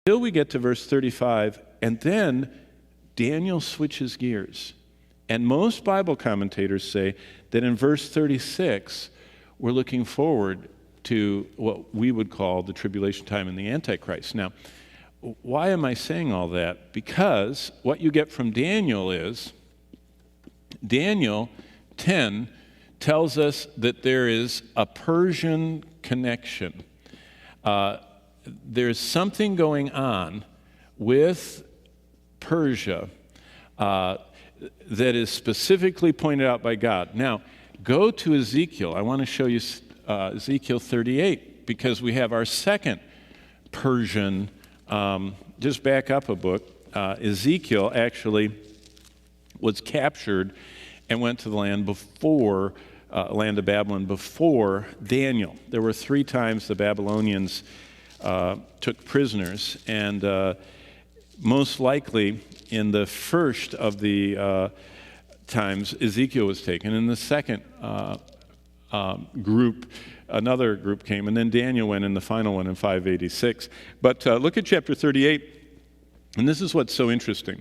Till we get to verse 35, and then Daniel switches gears. And most Bible commentators say that in verse 36, we're looking forward to what we would call the tribulation time and the Antichrist. Now, why am I saying all that? Because what you get from Daniel is, Daniel 10 tells us that there is a Persian connection. There's something going on with Persia that is specifically pointed out by God. Now, go to Ezekiel. I want to show you Ezekiel 38, because we have our second Persian. Just back up a book. Ezekiel actually was captured and went to the land land of Babylon before Daniel. There were 3 times the Babylonians took prisoners, and most likely in the first of the times Ezekiel was taken. In the second group, another group came, and then Daniel went in the final one in 586. But look at chapter 38, and this is what's so interesting.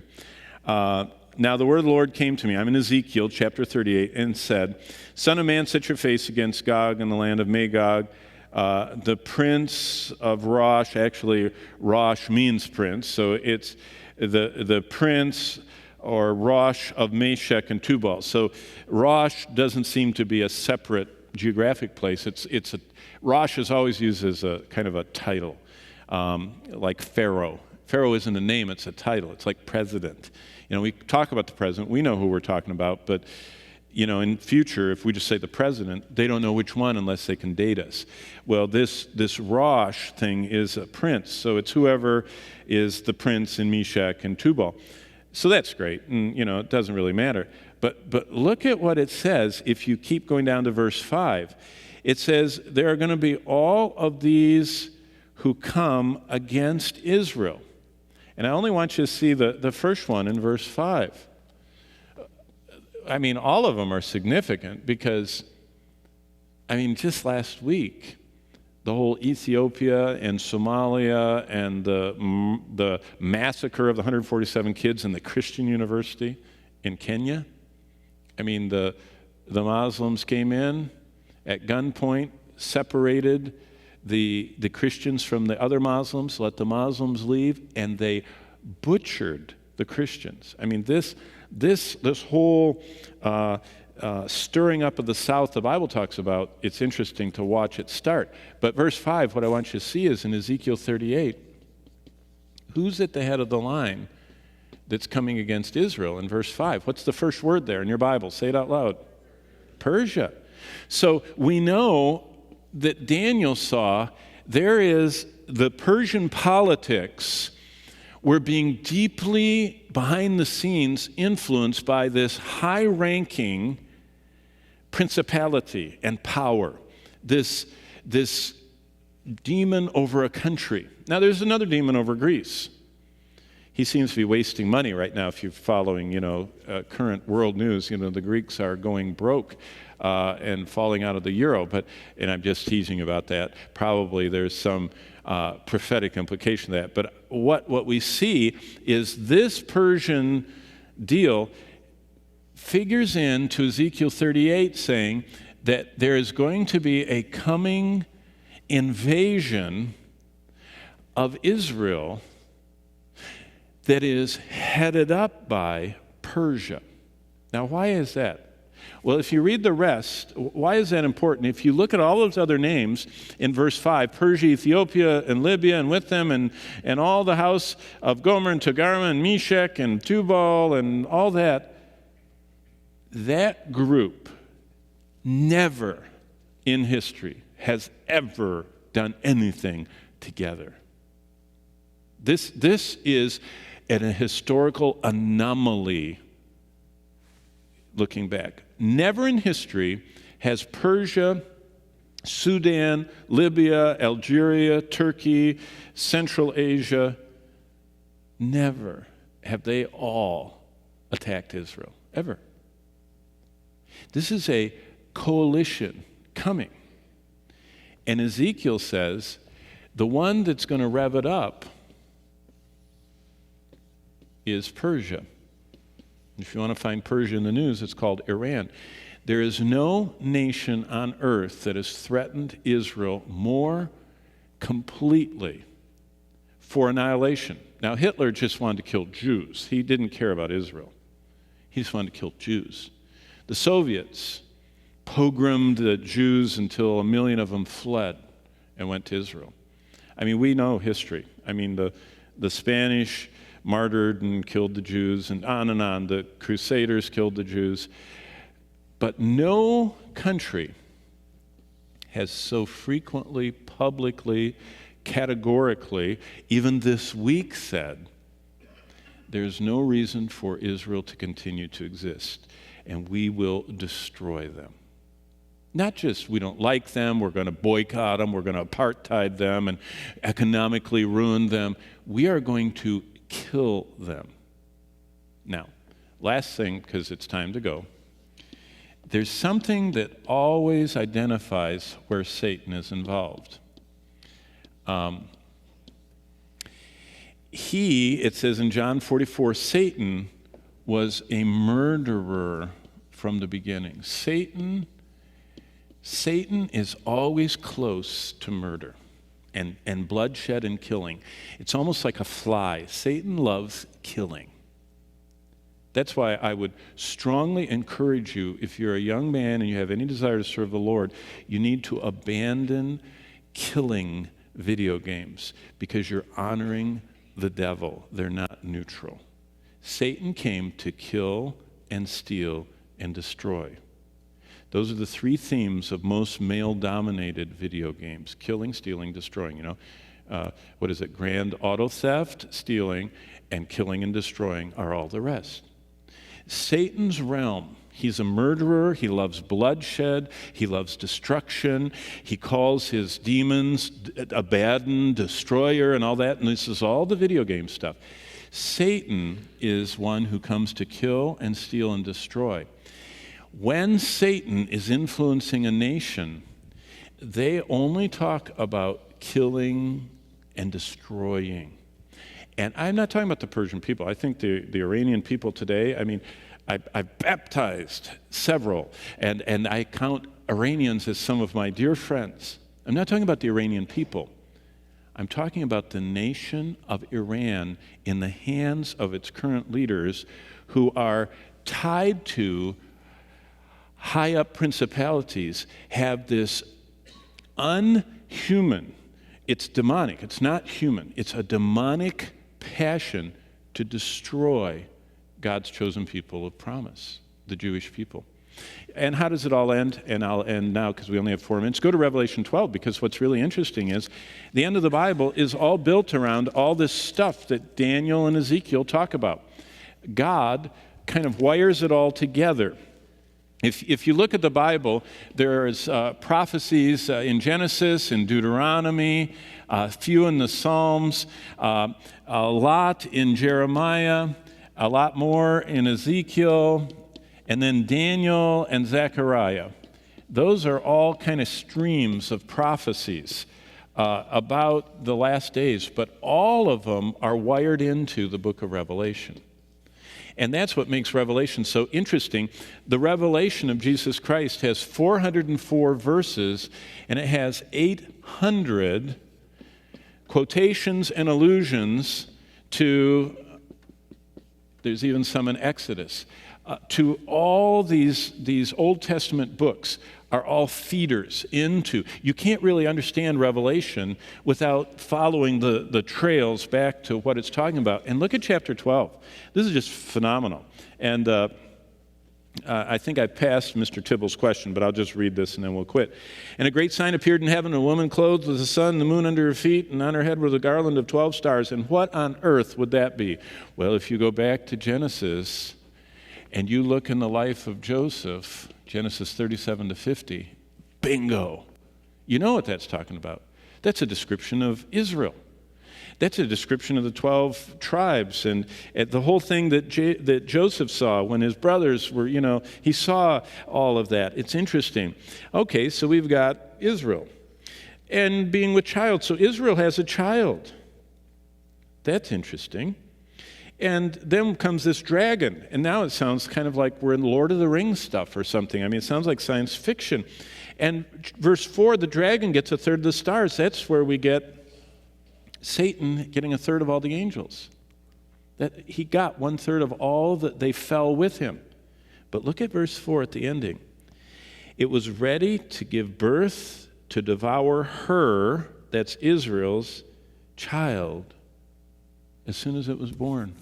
Now the word of the Lord came to me. I'm in Ezekiel chapter 38, and said, Son of man, set your face against Gog in the land of Magog. The prince of Rosh, actually Rosh means prince, so it's the prince or Rosh of Meshech and Tubal. So Rosh doesn't seem to be a separate geographic place. Rosh is always used as a kind of a title, like Pharaoh. Pharaoh isn't a name, it's a title. It's like president. We talk about the president, we know who we're talking about, but in future, if we just say the president, they don't know which one unless they can date us. Well, this Rosh thing is a prince, so it's whoever is the prince in Meshech and Tubal. So that's great, and it doesn't really matter. But look at what it says if you keep going down to verse 5. It says, there are going to be all of these who come against Israel. And I only want you to see the first one in verse 5. I mean, all of them are significant because, just last week, the whole Ethiopia and Somalia and the massacre of the 147 kids in the Christian university in Kenya. The Muslims came in at gunpoint, separated the Christians from the other Muslims, let the Muslims leave, and they butchered the Christians. This whole stirring up of the South the Bible talks about, it's interesting to watch it start. But verse 5, what I want you to see is in Ezekiel 38, who's at the head of the line that's coming against Israel in verse 5? What's the first word there in your Bible? Say it out loud. Persia. So we know that Daniel saw there is the Persian politics were being deeply behind the scenes influenced by this high-ranking principality and power, this demon over a country. Now there's another demon over Greece. He seems to be wasting money right now. If you're following, current world news, the Greeks are going broke and falling out of the euro. And I'm just teasing about that. Probably there's some prophetic implication of that. But what we see is this Persian deal figures into Ezekiel 38 saying that there is going to be a coming invasion of Israel that is headed up by Persia. Now, why is that? Well, if you read the rest, why is that important? If you look at all those other names in verse 5, Persia, Ethiopia, and Libya, and with them, and all the house of Gomer, and Togarmah, and Meshech, and Tubal, and all that group never in history has ever done anything together. This is a historical anomaly looking back. Never in history has Persia, Sudan, Libya, Algeria, Turkey, Central Asia, never have they all attacked Israel, ever. This is a coalition coming. And Ezekiel says the one that's going to rev it up is Persia. If you want to find Persia in the news, it's called Iran. There is no nation on earth that has threatened Israel more completely for annihilation. Now, Hitler just wanted to kill Jews. He didn't care about Israel. He just wanted to kill Jews. The Soviets pogromed the Jews until 1 million of them fled and went to Israel. I mean, we know history. I mean, the Spanish martyred and killed the Jews, and on and on. The Crusaders killed the Jews. But no country has so frequently, publicly, categorically, even this week said, there's no reason for Israel to continue to exist, and we will destroy them. Not just we don't like them, we're going to boycott them, we're going to apartheid them and economically ruin them. We are going to kill them. Now, last thing, because it's time to go. There's something that always identifies where Satan is involved. It says in John 44, Satan was a murderer from the beginning. Satan is always close to murder and bloodshed and killing. It's almost like a fly. Satan loves killing. That's why I would strongly encourage you, if you're a young man and you have any desire to serve the Lord, you need to abandon killing video games because you're honoring the devil. They're not neutral. Satan came to kill and steal and destroy. Those are the three themes of most male-dominated video games: killing, stealing, destroying. What is it? Grand auto theft, stealing, and killing and destroying are all the rest. Satan's realm, he's a murderer, he loves bloodshed, he loves destruction, he calls his demons Abaddon, destroyer, and all that, and this is all the video game stuff. Satan is one who comes to kill and steal and destroy. When Satan is influencing a nation, they only talk about killing and destroying. And I'm not talking about the Persian people. I think the Iranian people today, I mean, I've baptized several, and I count Iranians as some of my dear friends. I'm not talking about the Iranian people. I'm talking about the nation of Iran in the hands of its current leaders who are tied to high-up principalities, have this unhuman, it's demonic, it's not human, it's a demonic passion to destroy God's chosen people of promise, the Jewish people. And how does it all end? And I'll end now because we only have 4 minutes. Go to Revelation 12, because what's really interesting is the end of the Bible is all built around all this stuff that Daniel and Ezekiel talk about. God kind of wires it all together. If you look at the Bible, there's prophecies in Genesis, in Deuteronomy, a few in the Psalms, a lot in Jeremiah, a lot more in Ezekiel, and then Daniel and Zechariah. Those are all kind of streams of prophecies about the last days, but all of them are wired into the book of Revelation. And that's what makes Revelation so interesting. The revelation of Jesus Christ has 404 verses, and it has 800 quotations and allusions to, there's even some in Exodus, to all these Old Testament books are all feeders into. You can't really understand Revelation without following the trails back to what it's talking about. And look at chapter 12. This is just phenomenal. And I think I passed Mr. Tibble's question, but I'll just read this and then we'll quit. And a great sign appeared in heaven, a woman clothed with the sun and the moon under her feet, and on her head was a garland of 12 stars. And what on earth would that be? Well, if you go back to Genesis and you look in the life of Joseph, Genesis 37 to 50, bingo. You know what that's talking about. That's a description of Israel. That's a description of the 12 tribes and the whole thing that Joseph saw when his brothers were, he saw all of that. It's interesting. Okay, so we've got Israel and being with child. So Israel has a child. That's interesting. And then comes this dragon, and now it sounds kind of like we're in Lord of the Rings stuff or something. I mean, it sounds like science fiction. And verse 4, the dragon gets a third of the stars. That's where we get Satan getting a third of all the angels. That he got 1/3 of all that they fell with him. But look at verse 4 at the ending. It was ready to give birth to devour her, that's Israel's, child, as soon as it was born.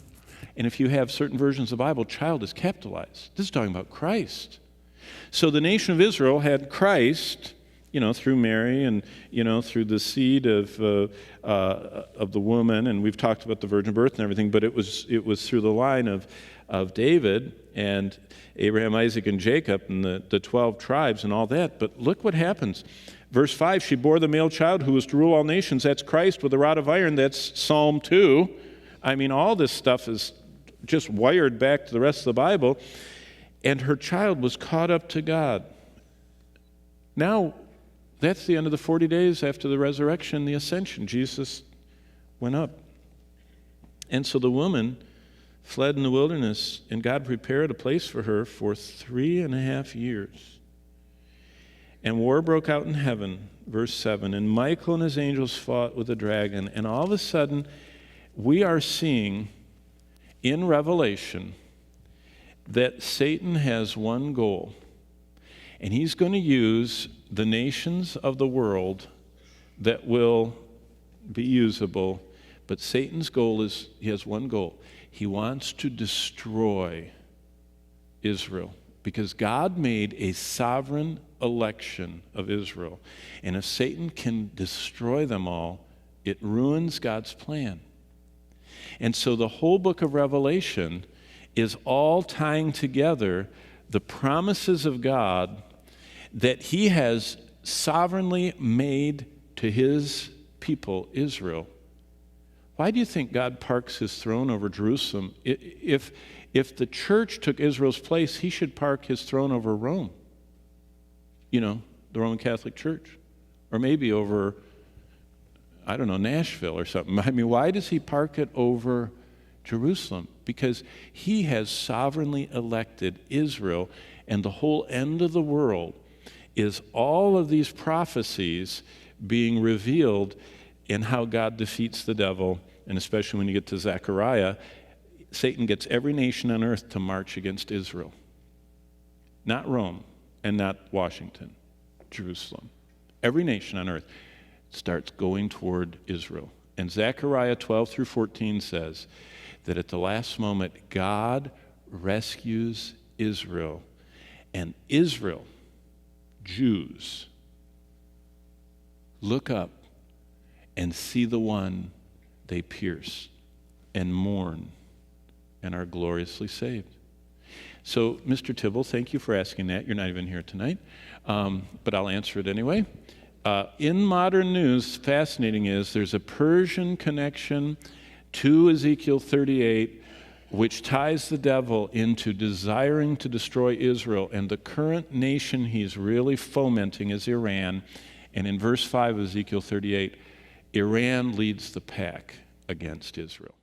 And if you have certain versions of the Bible, child is capitalized. This is talking about Christ. So the nation of Israel had Christ, through Mary and, through the seed of the woman, and we've talked about the virgin birth and everything, but it was through the line of David and Abraham, Isaac, and Jacob and the 12 tribes and all that. But look what happens. Verse 5, she bore the male child who was to rule all nations. That's Christ with a rod of iron. That's Psalm 2. I mean, all this stuff is just wired back to the rest of the Bible. And her child was caught up to God. Now, that's the end of the 40 days after the resurrection, the ascension. Jesus went up. And so the woman fled in the wilderness, and God prepared a place for her for 3.5 years. And war broke out in heaven, verse 7, and Michael and his angels fought with the dragon. And all of a sudden, we are seeing in Revelation that Satan has one goal. And he's going to use the nations of the world that will be usable. But Satan's goal is, he has one goal. He wants to destroy Israel. Because God made a sovereign election of Israel. And if Satan can destroy them all, it ruins God's plan. And so the whole book of Revelation is all tying together the promises of God that he has sovereignly made to his people, Israel. Why do you think God parks his throne over Jerusalem? If the church took Israel's place, he should park his throne over Rome. The Roman Catholic Church. Or maybe over, Nashville or something. I mean, why does he park it over Jerusalem? Because he has sovereignly elected Israel, and the whole end of the world is all of these prophecies being revealed in how God defeats the devil, and especially when you get to Zechariah, Satan gets every nation on earth to march against Israel. Not Rome and not Washington, Jerusalem. Every nation on earth starts going toward Israel. And Zechariah 12 through 14 says that at the last moment, God rescues Israel. And Israel, Jews, look up and see the one they pierce and mourn and are gloriously saved. So, Mr. Tibble, thank you for asking that. You're not even here tonight, but I'll answer it anyway. In modern news, fascinating is there's a Persian connection to Ezekiel 38, which ties the devil into desiring to destroy Israel. And the current nation he's really fomenting is Iran. And in verse 5 of Ezekiel 38, Iran leads the pack against Israel.